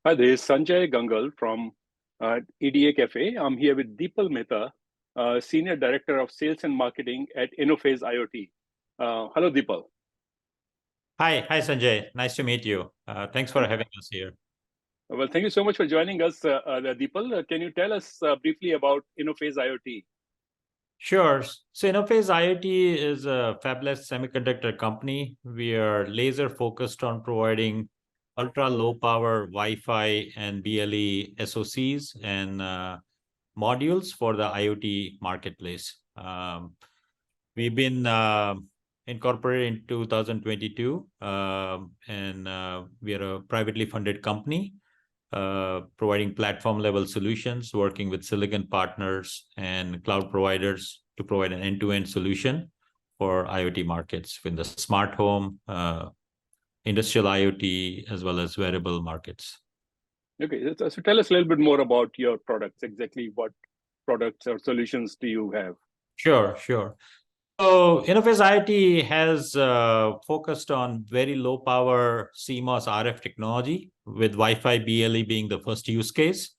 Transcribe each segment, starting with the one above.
Hi, this is Sanjay Gangal from EDACafe. I'm here with Deepal Mehta, Senior Director of Sales and Marketing at InnoPhase IoT. Hello, Deepal. Hi, Sanjay. Nice to meet you. Thanks for having us here. Well, thank you so much for joining us, Deepal. Can you tell us briefly about InnoPhase IoT? Sure. So InnoPhase IoT is a fabless semiconductor company. We are laser focused on providing ultra low power Wi-Fi and BLE SoCs and modules for the IoT marketplace. We've been incorporated in 2022, and we are a privately funded company. Providing platform-level solutions, working with silicon partners and cloud providers to provide an end-to-end solution for IoT markets in the smart home, industrial IoT, as well as wearable markets. Okay, so tell us a little bit more about your products. Exactly what products or solutions do you have? Sure. So InnoPhase IoT has focused on very low power CMOS RF technology, with Wi-Fi BLE being the first use case.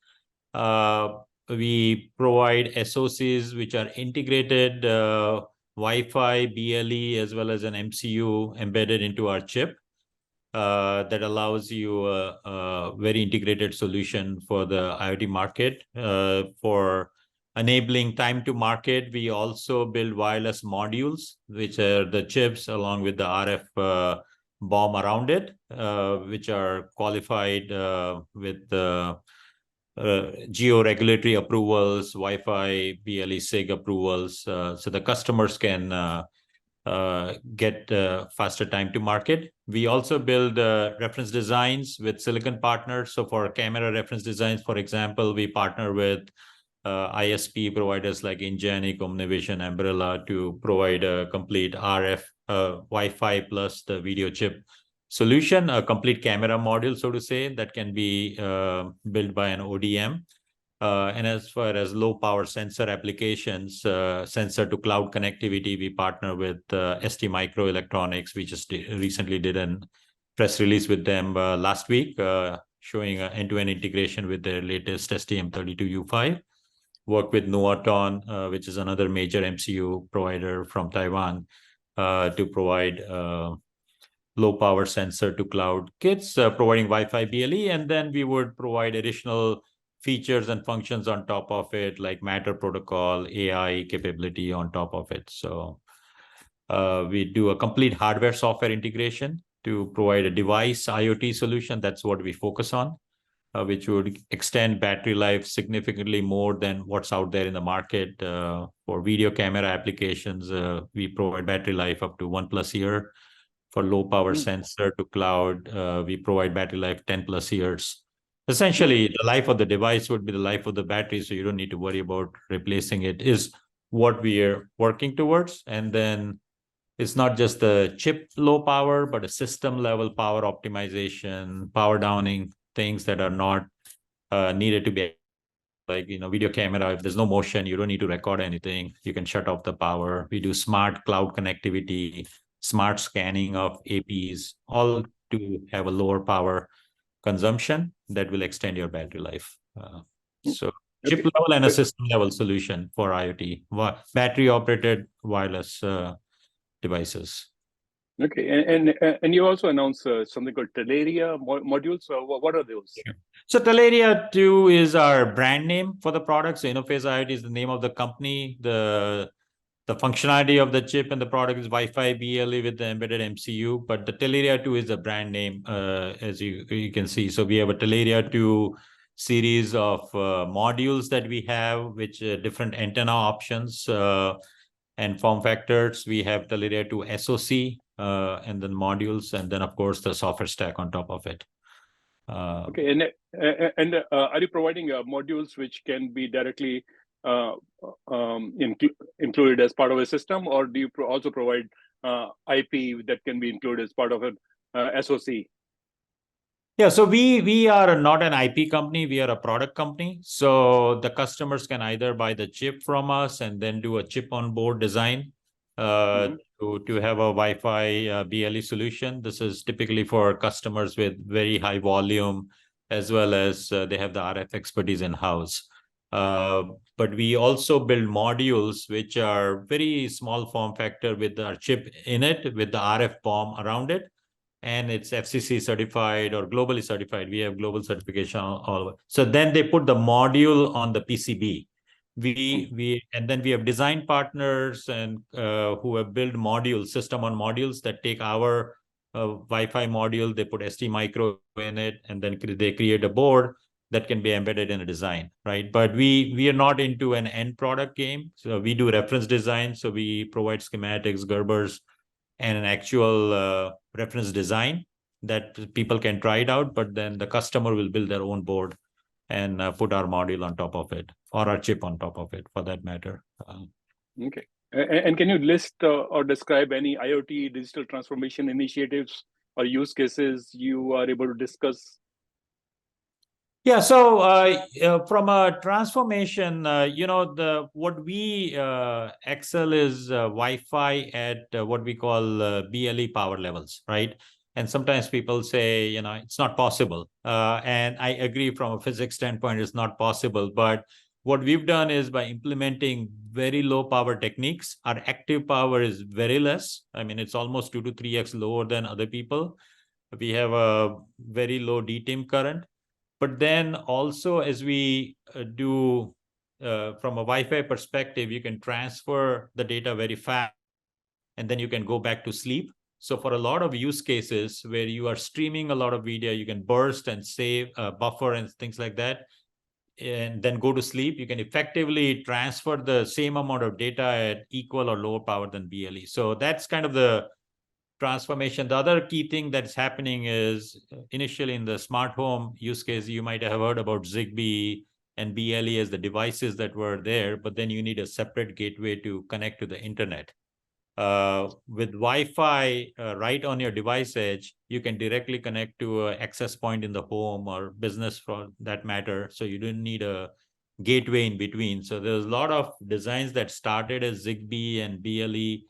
We provide SoCs which are integrated Wi-Fi BLE as well as an MCU embedded into our chip that allows you a very integrated solution for the IoT market. For enabling time to market, we also build wireless modules, which are the chips along with the RF BOM around it, which are qualified with the geo-regulatory approvals, Wi-Fi BLE SIG approvals, so the customers can get faster time to market. We also build reference designs with silicon partners. So for camera reference designs, for example, we partner with ISP providers like Ingenic, Omnivision, Umbrella to provide a complete RF Wi-Fi plus the video chip solution, a complete camera module, so to say, that can be built by an ODM. And as far as low power sensor applications, sensor to cloud connectivity, we partner with STMicroelectronics. We just recently did a press release with them last week, showing end-to-end integration with their latest STM32U5. Work with Novoton, which is another major MCU provider from Taiwan, to provide low power sensor to cloud kits, providing Wi-Fi BLE, and then we would provide additional features and functions on top of it, like Matter protocol, AI capability on top of it. So we do a complete hardware software integration to provide a device IoT solution. That's what we focus on, which would extend battery life significantly more than what's out there in the market. For video camera applications, we provide battery life up to 1+ year. For low power sensor to cloud, we provide battery life 10+ years. Essentially, the life of the device would be the life of the battery, so you don't need to worry about replacing it, is what we are working towards. And then it's not just the chip low power, but a system level power optimization, power downing, things that are not needed to be, like, video camera. If there's no motion, you don't need to record anything. You can shut off the power. We do smart cloud connectivity, smart scanning of APs, all to have a lower power consumption that will extend your battery life. So chip level and a system level solution for IoT, battery operated wireless devices. Okay, and you also announced something called Talaria modules. So what are those? Sure. So Talaria 2 is our brand name for the product. So InnoPhase IoT is the name of the company. The functionality of the chip and the product is Wi-Fi BLE with the embedded MCU, but the Talaria 2 is the brand name, as you can see. So we have a Talaria 2 series of modules that we have, which different antenna options and form factors. We have Talaria 2 SoC and then modules, and then of course the software stack on top of it. Okay, and are you providing modules which can be directly included as part of a system, or do you also provide IP that can be included as part of an SoC? Yeah, so we are not an IP company, we are a product company. So the customers can either buy the chip from us and then do a chip on board design to have a Wi-Fi BLE solution. This is typically for customers with very high volume as well as they have the RF expertise in-house. But we also build modules which are very small form factor with our chip in it, with the RF BOM around it. And it's FCC certified or globally certified. We have global certification all over. So then they put the module on the PCB. And then we have design partners and who have built modules, system on modules that take our Wi-Fi module, they put STMicro in it, and then they create a board that can be embedded in a design, right? But we are not into an end product game. So we do reference design. So we provide schematics, Gerbers, and an actual reference design that people can try it out, but then the customer will build their own board and put our module on top of it, or our chip on top of it, for that matter. Okay. And can you list or describe any IoT digital transformation initiatives or use cases you are able to discuss? Yeah, so from a transformation, what we excel is Wi-Fi at what we call BLE power levels, right? And sometimes people say, it's not possible. And I agree from a physics standpoint, it's not possible. But what we've done is by implementing very low power techniques, our active power is very less. I mean, it's almost 2 to 3x lower than other people. We have a very low DTIM current. But then also, as we do from a Wi-Fi perspective, you can transfer the data very fast, and then you can go back to sleep. So for a lot of use cases where you are streaming a lot of video, you can burst and save, buffer and things like that, and then go to sleep. You can effectively transfer the same amount of data at equal or lower power than BLE. So that's kind of the transformation. The other key thing that's happening is initially in the smart home use case, you might have heard about Zigbee and BLE as the devices that were there, but then you need a separate gateway to connect to the internet. With Wi-Fi right on your device edge, you can directly connect to an access point in the home or business for that matter. So you don't need a gateway in between. So there's a lot of designs that started as Zigbee and BLE.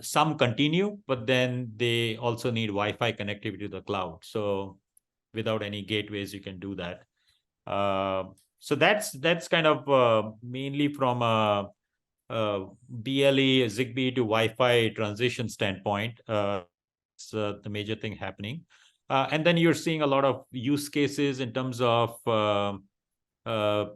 Some continue, but then they also need Wi-Fi connectivity to the cloud. So without any gateways, you can do that. So that's kind of mainly from a BLE Zigbee to Wi-Fi transition standpoint. It's the major thing happening. And then you're seeing a lot of use cases in terms of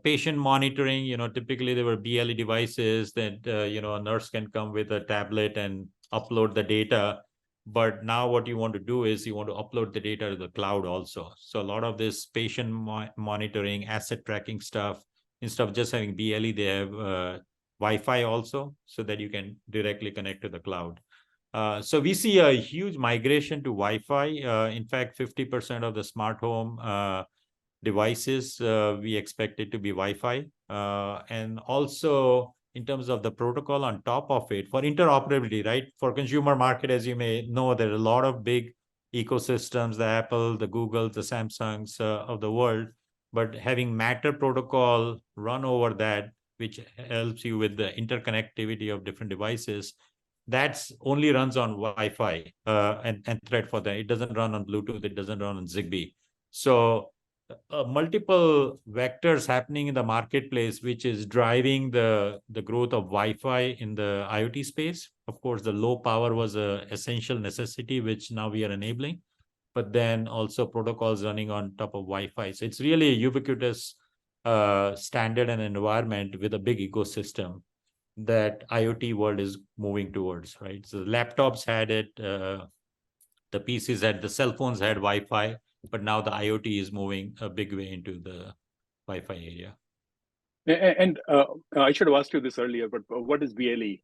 patient monitoring. Typically there were BLE devices that, a nurse can come with a tablet and upload the data. But now what you want to do is you want to upload the data to the cloud also. So a lot of this patient monitoring, asset tracking stuff, instead of just having BLE, they have Wi-Fi also, so that you can directly connect to the cloud. So we see a huge migration to Wi-Fi. In fact, 50% of the smart home devices, we expect it to be Wi-Fi. And also in terms of the protocol on top of it for interoperability, right? For consumer market, as you may know, there are a lot of big ecosystems, the Apple, the Google, the Samsungs of the world, but having Matter protocol run over that, which helps you with the interconnectivity of different devices, that's only runs on Wi-Fi and thread for that. It doesn't run on Bluetooth. It doesn't run on Zigbee. So multiple vectors happening in the marketplace, which is driving the growth of Wi-Fi in the IoT space. Of course, the low power was an essential necessity, which now we are enabling, but then also protocols running on top of Wi-Fi. So it's really a ubiquitous standard and environment with a big ecosystem that IoT world is moving towards, right? So the laptops had it, the PCs had, the cell phones had Wi-Fi, but now the IoT is moving a big way into the Wi-Fi area. And I should have asked you this earlier, but what is BLE?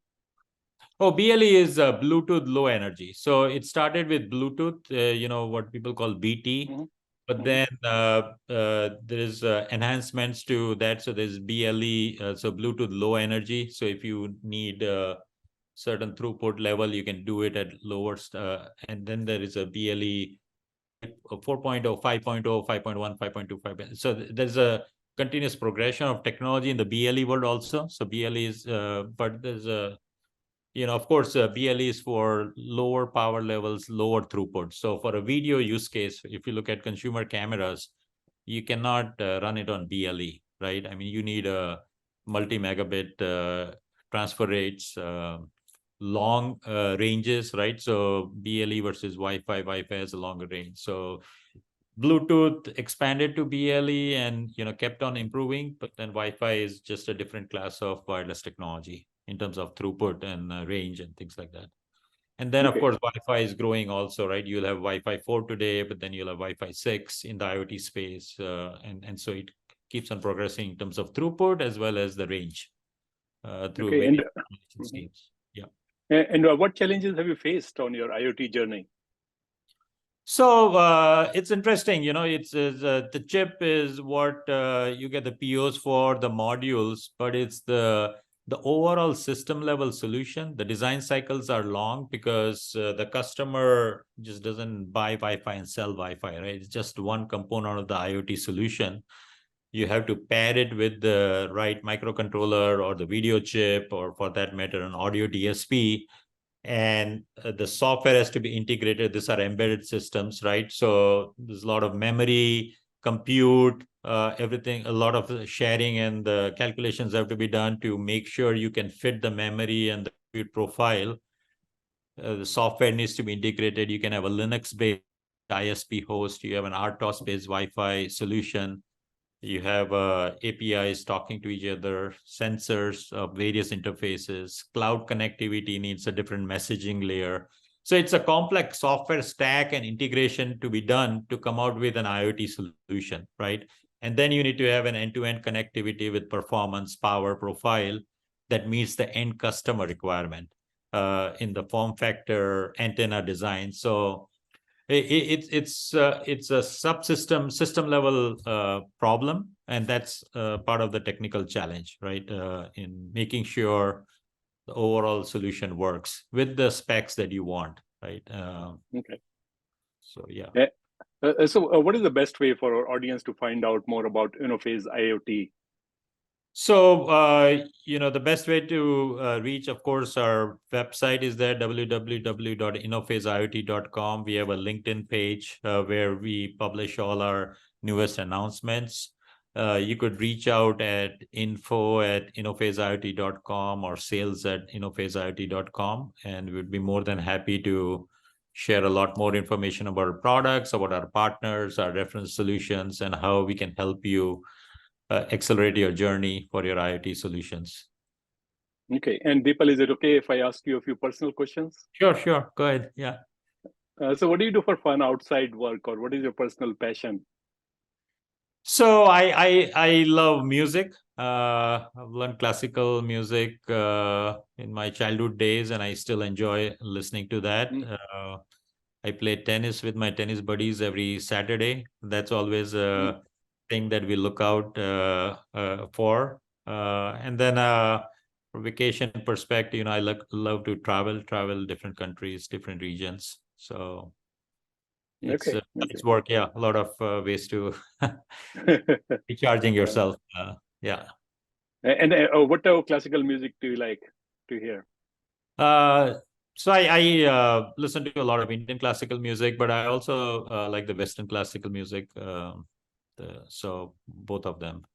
Oh, BLE is Bluetooth Low Energy. So it started with Bluetooth, what people call BT. Mm-hmm. But then there is enhancements to that. So there's BLE, so Bluetooth Low Energy. So if you need certain throughput level, you can do it at lower. And then there is a BLE 4.0, 5.0, 5.1, 5.2, 5. So there's a continuous progression of technology in the BLE world also. So BLE is, but there's a, of course, BLE is for lower power levels, lower throughput. So for a video use case, if you look at consumer cameras, you cannot run it on BLE, right? I mean, you need a multi-megabit transfer rates, long ranges, right? So BLE versus Wi-Fi, Wi-Fi has a longer range. So Bluetooth expanded to BLE and kept on improving, but then Wi-Fi is just a different class of wireless technology in terms of throughput and range and things like that. And then, of course, Wi-Fi is growing also, right? You'll have Wi-Fi 4 today, but then you'll have Wi-Fi 6 in the IoT space. And so it keeps on progressing in terms of throughput as well as the range through various schemes. Yeah. And what challenges have you faced on your IoT journey? So it's interesting, it's the chip is what you get the POs for, the modules, but it's the overall system level solution. The design cycles are long because the customer just doesn't buy Wi-Fi and sell Wi-Fi, right? It's just one component of the IoT solution. You have to pair it with the right microcontroller or the video chip, or for that matter, an audio DSP. And the software has to be integrated. These are embedded systems, right? So there's a lot of memory, compute, everything, a lot of sharing, and the calculations have to be done to make sure you can fit the memory and the compute profile. The software needs to be integrated. You can have a Linux-based ISP host. You have an RTOS-based Wi-Fi solution. You have APIs talking to each other, sensors of various interfaces. Cloud connectivity needs a different messaging layer. So it's a complex software stack and integration to be done to come out with an IoT solution, right? And then you need to have an end-to-end connectivity with performance, power profile that meets the end customer requirement in the form factor, antenna design. So it's a subsystem, system level problem, and that's part of the technical challenge, right? In making sure the overall solution works with the specs that you want, right? So yeah. So what is the best way for our audience to find out more about InnoPhase IoT? So, the best way to reach, of course, our website is there, www.innophaseiot.com. We have a LinkedIn page where we publish all our newest announcements. You could reach out at info@innophaseiot.com or sales@innophaseiot.com, and we'd be more than happy to share a lot more information about our products, about our partners, our reference solutions, and how we can help you accelerate your journey for your IoT solutions. Okay. And Deepal, is it okay if I ask you a few personal questions? Sure. Go ahead. Yeah. So what do you do for fun outside work, or what is your personal passion? So I love music. I've learned classical music in my childhood days, and I still enjoy listening to that. I play tennis with my tennis buddies every Saturday. That's always a thing that we look out for. And then from vacation perspective, I love to travel different countries, different regions. So it's work. Yeah, a lot of ways to recharging yourself. Yeah. And what type of classical music do you like to hear? So I listen to a lot of Indian classical music, but I also like the Western classical music. So both of them.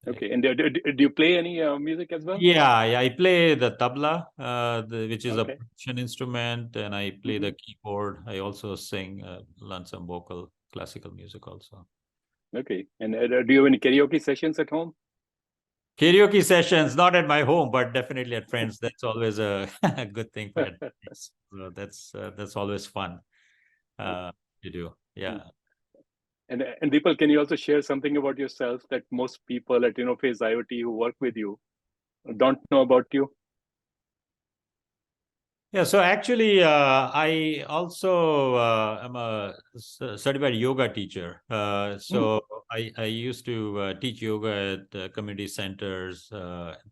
Okay. And do you play any music as well? Yeah, I play the tabla, which is a percussion instrument, and I play the keyboard. I also sing, learn some vocal classical music also. Okay. And do you have any karaoke sessions at home? Karaoke sessions, not at my home, but definitely at friends. That's always a good thing for friends. So that's always fun to do. Yeah. And Deepal, can you also share something about yourself that most people at InnoPhase IoT who work with you don't know about you? Yeah, so actually, I also am a certified yoga teacher. So I used to teach yoga at community centers,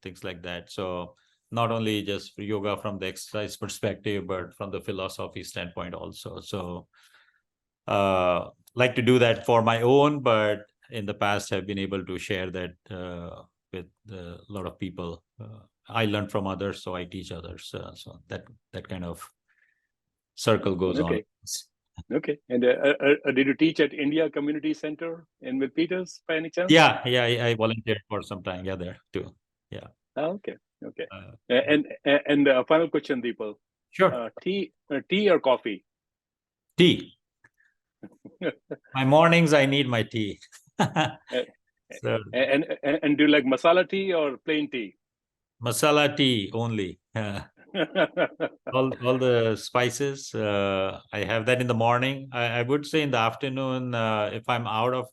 things like that. So not only just yoga from the exercise perspective, but from the philosophy standpoint also. So like to do that for my own, but in the past have been able to share that with a lot of people. I learn from others, so I teach others. So that kind of circle goes on. Okay. And did you teach at India Community Center in with Peters by any chance? Yeah, I volunteered for some time. Yeah, there too. Yeah. Okay. Okay. Uh, And final question, Deepal. sure. Tea or coffee? Tea. My mornings, I need my tea. Uh, So and do you like masala tea or plain tea? masala tea only. All the spices. I have that in the morning. I would say in the afternoon, if I'm out of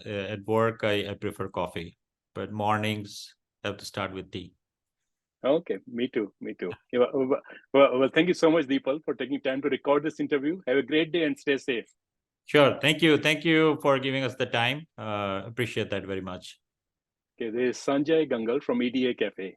at work, I prefer coffee. But mornings have to start with tea. Okay, me too. Me too. Yeah, well, thank you so much, Deepal, for taking time to record this interview. Have a great day and stay safe. Sure. Thank you. Thank you for giving us the time. Appreciate that very much. Okay, this is Sanjay Gangal from EDACafe.